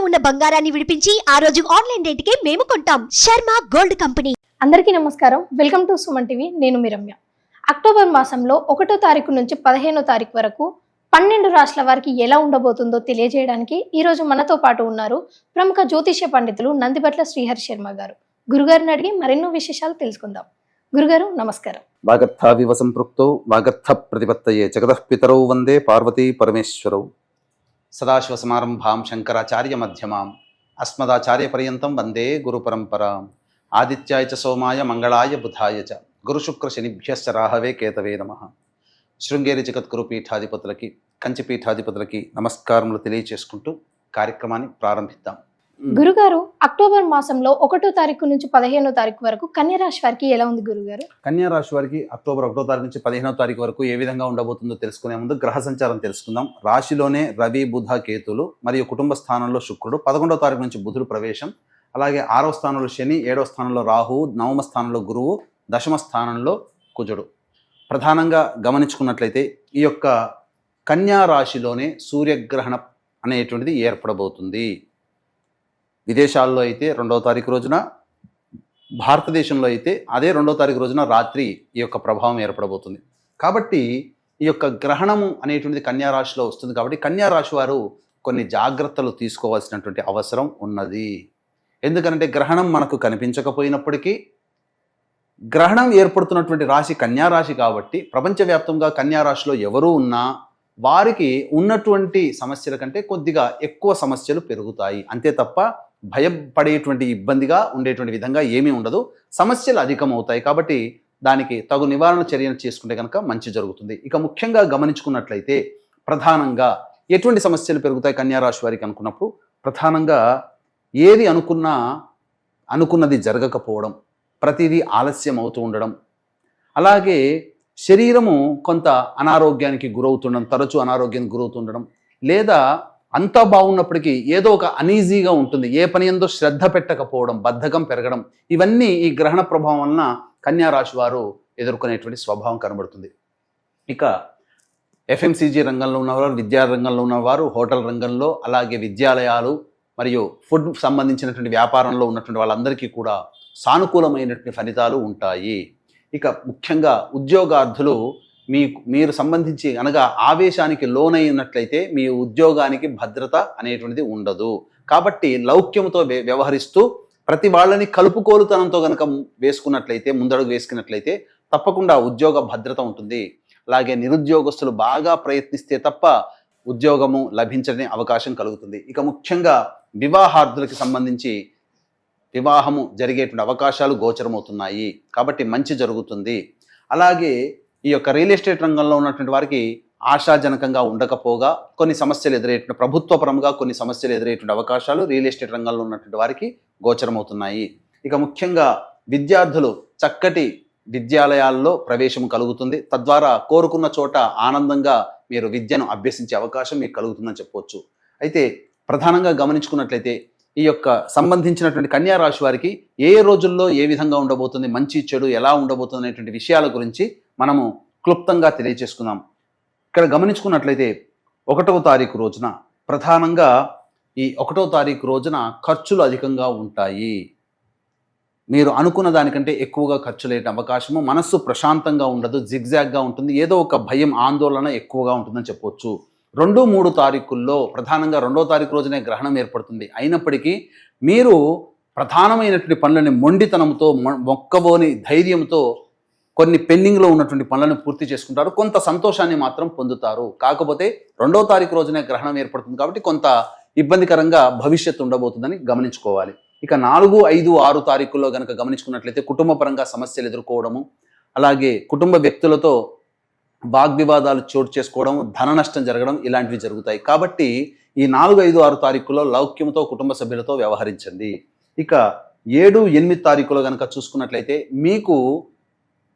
ఉన్న బంగారాన్ని విడిపించి ఆ రోజు ఆన్లైన్ రేటుకే మేము కొంటాం. Sharma gold company. అందరికీ నమస్కారం. Welcome to Suman TV. నేను మీ రమ్య. అక్టోబర్ మాసంలో 1వ తారీఖు నుంచి 15వ తారీఖు వరకు 12 రాష్ట్రాల వారికి ఎలా ఉండబోతుందో తెలియజేయడానికి ఈ రోజు మనతో పాటు ఉన్నారు ప్రముఖ జ్యోతిష్య పండితులు నందిబట్ల శ్రీహరి శర్మ గారు. గురుగారిని అడిగి మరెన్నో విశేషాలు తెలుసుకుందాం. గురుగారు నమస్కారం. వాగర్థావివ సంపృక్తో వాగర్థ ప్రతిపత్తయే జగతః పితరౌ వందే పార్వతీ పరమేశ్వరౌ. సదాశివ సమారంభాం శంకరాచార్య మధ్యమాం అస్మదాచార్య పర్యంతం వందే గురు పరంపరాం. ఆదిత్యాయ చ సోమాయ మంగళాయ బుధాయ చ గురు శుక్ర శనిభ్యశ్చ రాహవే కేతవే నమః. శృంగేరి జగద్గురు పీఠాధిపతులకి, కంచి పీఠాధిపతులకి నమస్కారములు తెలియచేసుకుంటూ కార్యక్రమాన్ని ప్రారంభిద్దాం. గురుగారు, అక్టోబర్ మాసంలో 1వ తారీఖు నుంచి 15వ తారీఖు వరకు కన్యా రాశి వారికి ఎలా ఉంది గురుగారు? కన్యా రాశి వారికి అక్టోబర్ 1వ తారీఖు నుంచి 15వ తారీఖు వరకు ఏ విధంగా ఉండబోతుందో తెలుసుకునే ముందు గ్రహ సంచారం తెలుసుకుందాం. రాశిలోనే రవి, బుధ, కేతులు మరియు కుటుంబ స్థానంలో శుక్రుడు, 11వ తారీఖు నుంచి బుధుడు ప్రవేశం, అలాగే 6వ స్థానంలో శని, 7వ స్థానంలో రాహువు, 9వ స్థానంలో గురువు, 10వ స్థానంలో కుజుడు. ప్రధానంగా గమనించుకున్నట్లయితే ఈ యొక్క కన్యా రాశిలోనే సూర్యగ్రహణం అనేటువంటిది ఏర్పడబోతుంది. విదేశాల్లో అయితే 2వ తారీఖు రోజున, భారతదేశంలో అయితే అదే 2వ తారీఖు రోజున రాత్రి ఈ యొక్క ప్రభావం ఏర్పడబోతుంది. కాబట్టి ఈ యొక్క గ్రహణము అనేటువంటిది కన్యా రాశిలో వస్తుంది. కాబట్టి కన్యా రాశి వారు కొన్ని జాగ్రత్తలు తీసుకోవాల్సినటువంటి అవసరం ఉన్నది. ఎందుకంటే గ్రహణం మనకు కనిపించకపోయినప్పటికీ గ్రహణం ఏర్పడుతున్నటువంటి రాశి కన్యా రాశి కాబట్టి ప్రపంచవ్యాప్తంగా కన్యా రాశిలో ఎవరు ఉన్నా వారికి ఉన్నటువంటి సమస్యల కంటే కొద్దిగా ఎక్కువ సమస్యలు పెరుగుతాయి. అంతే తప్ప భయపడేటువంటి ఇబ్బందిగా ఉండేటువంటి విధంగా ఏమీ ఉండదు. సమస్యలు అధికమవుతాయి. కాబట్టి దానికి తగు నివారణ చర్యలు చేసుకుంటే కనుక మంచి జరుగుతుంది. ఇక ముఖ్యంగా గమనించుకున్నట్లయితే ప్రధానంగా ఎటువంటి సమస్యలు పెరుగుతాయి కన్యా రాశి వారికి అనుకున్నప్పుడు, ప్రధానంగా ఏది అనుకున్నది జరగకపోవడం, ప్రతిదీ ఆలస్యం అవుతూ ఉండడం, అలాగే శరీరము కొంత అనారోగ్యానికి గురవుతుండడం, తరచూ అనారోగ్యానికి గురవుతుండడం, లేదా అంతా బాగున్నప్పటికీ ఏదో ఒక అనీజీగా ఉంటుంది, ఏ పని ఎందో శ్రద్ధ పెట్టకపోవడం, బద్ధకం పెరగడం, ఇవన్నీ ఈ గ్రహణ ప్రభావం వలన కన్యా రాశి వారు ఎదుర్కొనేటువంటి స్వభావం కనబడుతుంది. ఇక ఎఫ్ఎంసీజీ రంగంలో ఉన్నవారు, విద్యా రంగంలో ఉన్నవారు, హోటల్ రంగంలో, అలాగే విద్యాలయాలు మరియు ఫుడ్ సంబంధించినటువంటి వ్యాపారంలో ఉన్నటువంటి వాళ్ళందరికీ కూడా సానుకూలమైనటువంటి ఫలితాలు ఉంటాయి. ఇక ముఖ్యంగా ఉద్యోగార్థులు మీరు సంబంధించి అనగా ఆవేశానికి లోనైనట్లయితే మీ ఉద్యోగానికి భద్రత అనేటువంటిది ఉండదు. కాబట్టి లౌక్యంతో వ్యవహరిస్తూ ప్రతి వాళ్ళని కలుపుకోలుతనంతో కనుక వేసుకున్నట్లయితే, ముందడుగు వేసుకున్నట్లయితే తప్పకుండా ఉద్యోగ భద్రత ఉంటుంది. అలాగే నిరుద్యోగస్తులు బాగా ప్రయత్నిస్తే తప్ప ఉద్యోగము లభించని అవకాశం కలుగుతుంది. ఇక ముఖ్యంగా వివాహార్థులకి సంబంధించి వివాహము జరిగేటువంటి అవకాశాలు గోచరమవుతున్నాయి. కాబట్టి మంచి జరుగుతుంది. అలాగే ఈ యొక్క రియల్ ఎస్టేట్ రంగంలో ఉన్నటువంటి వారికి ఆశాజనకంగా ఉండకపోగా కొన్ని సమస్యలు ఎదురయ్యేటువంటి, ప్రభుత్వపరంగా కొన్ని సమస్యలు ఎదురయ్యేటువంటి అవకాశాలు రియల్ ఎస్టేట్ రంగంలో ఉన్నటువంటి వారికి గోచరమవుతున్నాయి. ఇక ముఖ్యంగా విద్యార్థులు చక్కటి విద్యాలయాల్లో ప్రవేశం కలుగుతుంది. తద్వారా కోరుకున్న చోట ఆనందంగా మీరు విద్యను అభ్యసించే అవకాశం మీకు కలుగుతుందని చెప్పవచ్చు. అయితే ప్రధానంగా గమనించుకున్నట్లయితే ఈ యొక్క సంబంధించినటువంటి కన్యా రాశి వారికి ఏ రోజుల్లో ఏ విధంగా ఉండబోతుంది, మంచి చెడు ఎలా ఉండబోతుంది అనేటువంటి విషయాల గురించి మనము క్లుప్తంగా తెలియచేసుకుందాం. ఇక్కడ గమనించుకున్నట్లయితే 1వ తారీఖు రోజున ప్రధానంగా ఈ 1వ తారీఖు రోజున ఖర్చులు అధికంగా ఉంటాయి. మీరు అనుకున్న దానికంటే ఎక్కువగా ఖర్చులు అయ్యే అవకాశము, మనస్సు ప్రశాంతంగా ఉండదు, జిగ్జాగ్గా ఉంటుంది, ఏదో ఒక భయం, ఆందోళన ఎక్కువగా ఉంటుందని చెప్పవచ్చు. 2, 3 తారీఖుల్లో ప్రధానంగా 2వ తారీఖు రోజునే గ్రహణం ఏర్పడుతుంది. అయినప్పటికీ మీరు ప్రధానమైనటువంటి పనులని మొండితనంతో, మొక్కబోని ధైర్యంతో కొన్ని పెండింగ్లో ఉన్నటువంటి పనులను పూర్తి చేసుకుంటారు. కొంత సంతోషాన్ని మాత్రం పొందుతారు. కాకపోతే 2వ తారీఖు రోజునే గ్రహణం ఏర్పడుతుంది కాబట్టి కొంత ఇబ్బందికరంగా భవిష్యత్తు ఉండబోతుందని గమనించుకోవాలి. ఇక 4, 5, 6 తారీఖుల్లో కనుక గమనించుకున్నట్లయితే కుటుంబ పరంగా సమస్యలు ఎదుర్కోవడము, అలాగే కుటుంబ వ్యక్తులతో వాగ్వివాదాలు చోటు చేసుకోవడం, ధన నష్టం జరగడం, ఇలాంటివి జరుగుతాయి. కాబట్టి ఈ 4, 5, 6 తారీఖుల్లో లౌక్యంతో కుటుంబ సభ్యులతో వ్యవహరించండి. ఇక 7, 8 తారీఖులో కనుక చూసుకున్నట్లయితే మీకు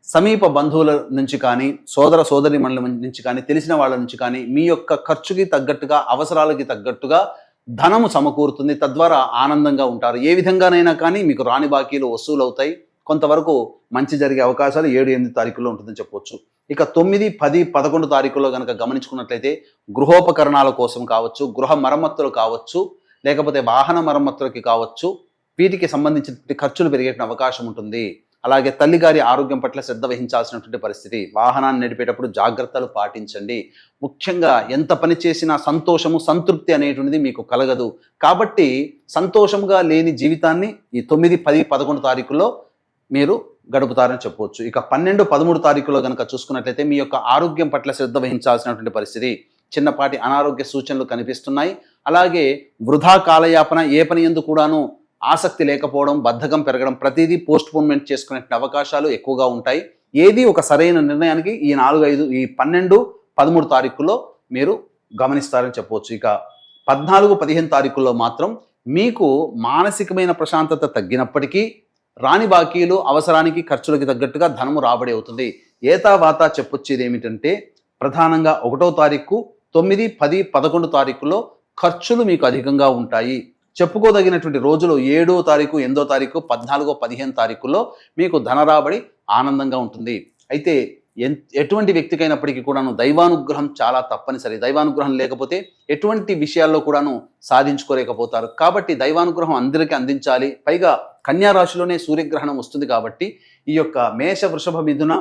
సమీప బంధువుల నుంచి కానీ, సోదర సోదరీమణుల నుంచి కానీ, తెలిసిన వాళ్ళ నుంచి కానీ మీ యొక్క ఖర్చుకి తగ్గట్టుగా, అవసరాలకి తగ్గట్టుగా ధనము సమకూరుతుంది. తద్వారా ఆనందంగా ఉంటారు. ఏ విధంగానైనా కానీ మీకు రాని బాకీలు వసూలు అవుతాయి. కొంతవరకు మంచి జరిగే అవకాశాలు 7, 8 తారీఖుల్లో ఉంటుందని చెప్పవచ్చు. ఇక 9, 10, 11 తారీఖుల్లో కనుక గమనించుకున్నట్లయితే గృహోపకరణాల కోసం కావచ్చు, గృహ మరమ్మతులు కావచ్చు, లేకపోతే వాహన మరమ్మతులకి కావచ్చు, వీటికి సంబంధించిన ఖర్చులు పెరిగే అవకాశం ఉంటుంది. అలాగే తల్లిగారి ఆరోగ్యం పట్ల శ్రద్ధ వహించాల్సినటువంటి పరిస్థితి. వాహనాన్ని నడిపేటప్పుడు జాగ్రత్తలు పాటించండి. ముఖ్యంగా ఎంత పని చేసినా సంతోషము, సంతృప్తి అనేటువంటిది మీకు కలగదు. కాబట్టి సంతోషంగా లేని జీవితాన్ని ఈ 9, 10, 11 తారీఖుల్లో మీరు గడుపుతారని చెప్పవచ్చు. ఇక 12, 13 తారీఖులో కనుక చూసుకున్నట్లయితే మీ యొక్క ఆరోగ్యం పట్ల శ్రద్ధ వహించాల్సినటువంటి పరిస్థితి. చిన్నపాటి అనారోగ్య సూచనలు కనిపిస్తున్నాయి. అలాగే వృధా కాలయాపన, ఏ పని యందు కూడాను ఆసక్తి లేకపోవడం, బద్ధకం పెరగడం, ప్రతిదీ పోస్ట్పోన్మెంట్ చేసుకునే అవకాశాలు ఎక్కువగా ఉంటాయి. ఏది ఒక సరైన నిర్ణయానికి ఈ 4, 5, ఈ 12, 13 తారీఖుల్లో మీరు గమనిస్తారని చెప్పవచ్చు. ఇక 14, 15 తారీఖుల్లో మాత్రం మీకు మానసికమైన ప్రశాంతత తగ్గినప్పటికీ రాని బాకీలు, అవసరానికి ఖర్చులకి తగ్గట్టుగా ధనము రాబడి అవుతుంది. ఏతావాతా చెప్పొచ్చేది ఏమిటంటే ప్రధానంగా 1వ తారీఖు, 9, 10, 11 తారీఖులో ఖర్చులు మీకు అధికంగా ఉంటాయి. చెప్పుకోదగినటువంటి రోజులు 7వ తారీఖు, 8వ తారీఖు, 14, 15 తారీఖుల్లో మీకు ధన రాబడి ఆనందంగా ఉంటుంది. అయితే ఎటువంటి వ్యక్తికైనప్పటికీ కూడాను దైవానుగ్రహం చాలా తప్పనిసరి. దైవానుగ్రహం లేకపోతే ఎటువంటి విషయాల్లో కూడాను సాధించుకోలేకపోతారు. కాబట్టి దైవానుగ్రహం అందరికీ అందించాలి. పైగా కన్యా రాశిలోనే సూర్యగ్రహణం వస్తుంది కాబట్టి ఈ యొక్క మేష, వృషభ, మిథున,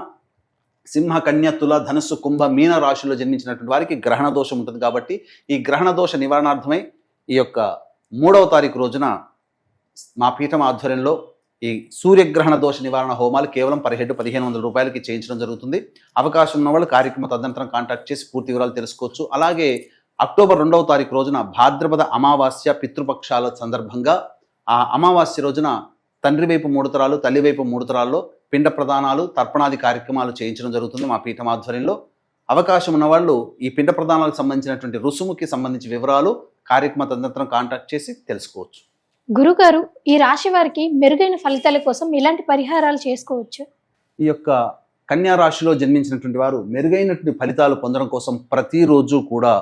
సింహ, కన్య, తుల, ధనుస్సు, కుంభ, మీన రాశిలో జన్మించినటువంటి వారికి గ్రహణ దోషం ఉంటుంది. కాబట్టి ఈ గ్రహణ దోష నివారణార్థమై ఈ యొక్క 3వ తారీఖు రోజున మా పీఠం ఆధ్వర్యంలో ఈ సూర్యగ్రహణ దోష నివారణ హోమాలు కేవలం పర్ హెడ్ 1500 రూపాయలకి చేయించడం జరుగుతుంది. అవకాశం ఉన్న వాళ్ళు కార్యక్రమ తదనంతరం కాంటాక్ట్ చేసి పూర్తి వివరాలు తెలుసుకోవచ్చు. అలాగే అక్టోబర్ 2వ తారీఖు రోజున భాద్రపద అమావాస్య పితృపక్షాల సందర్భంగా ఆ అమావాస్య రోజున తండ్రి వైపు 3 తరాలు, తల్లి వైపు 3 తరాల్లో పిండ ప్రదానాలు, తర్పణాది కార్యక్రమాలు చేయించడం జరుగుతుంది మా పీఠం ఆధ్వర్యంలో. అవకాశం ఉన్నవాళ్ళు ఈ పిండ ప్రదానాలకు సంబంధించినటువంటి రుసుముకి సంబంధించి వివరాలు కార్యక్రమ తదనంతరం కాంటాక్ట్ చేసి తెలుసుకోవచ్చు. గురుగారు, ఈ రాశి వారికి మెరుగైన ఫలితాల కోసం ఎలాంటి పరిహారాలు చేసుకోవచ్చు? ఈ యొక్క కన్యా రాశిలో జన్మించినటువంటి వారు మెరుగైనటువంటి ఫలితాలు పొందడం కోసం ప్రతిరోజు కూడా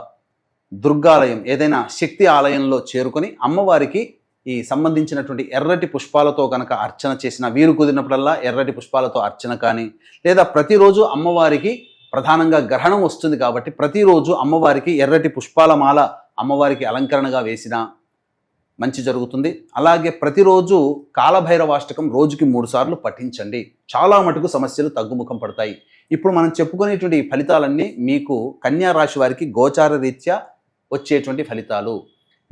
దుర్గాలయం, ఏదైనా శక్తి ఆలయంలో చేరుకొని అమ్మవారికి ఈ సంబంధించినటువంటి ఎర్రటి పుష్పాలతో కనుక అర్చన చేసిన, వీరు కుదిరినప్పుడల్లా ఎర్రటి పుష్పాలతో అర్చన కానీ, లేదా ప్రతిరోజు అమ్మవారికి ప్రధానంగా గ్రహణం వస్తుంది కాబట్టి ప్రతిరోజు అమ్మవారికి ఎర్రటి పుష్పాల మాల అమ్మవారికి అలంకరణగా వేసిన మంచి జరుగుతుంది. అలాగే ప్రతిరోజు కాలభైరవాష్టకం రోజుకి 3 సార్లు పఠించండి. చాలా మటుకు సమస్యలు తగ్గుముఖం పడతాయి. ఇప్పుడు మనం చెప్పుకునేటువంటి ఫలితాలన్నీ మీకు కన్యా రాశి వారికి గోచార రీత్యా వచ్చేటువంటి ఫలితాలు.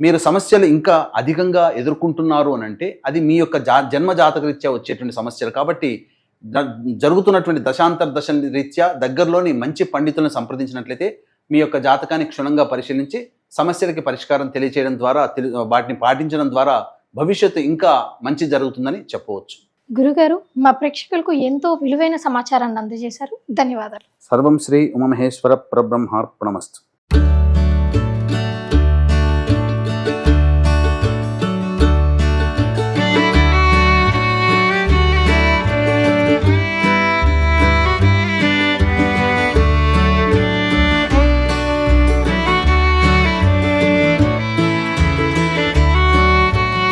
మీరు సమస్యలు ఇంకా అధికంగా ఎదుర్కొంటున్నారు అని అంటే అది మీ యొక్క జన్మ జాతక రీత్యా వచ్చేటువంటి సమస్యలు. కాబట్టి జరుగుతున్నటువంటి దశాంతర దశ రీత్యా దగ్గరలోని మంచి పండితులను సంప్రదించినట్లయితే మీ యొక్క జాతకాన్ని క్షుణ్ణంగా పరిశీలించి సమస్యలకి పరిష్కారం తెలియచేయడం ద్వారా, వాటిని పాటించడం ద్వారా భవిష్యత్తు ఇంకా మంచి జరుగుతుందని చెప్పవచ్చు. గురుగారు, మా ప్రేక్షకులకు ఎంతో విలువైన సమాచారాన్ని అందజేశారు. ధన్యవాదాలు. సర్వం శ్రీ ఉమామహేశ్వర పరబ్రహ్మార్పణమస్తు.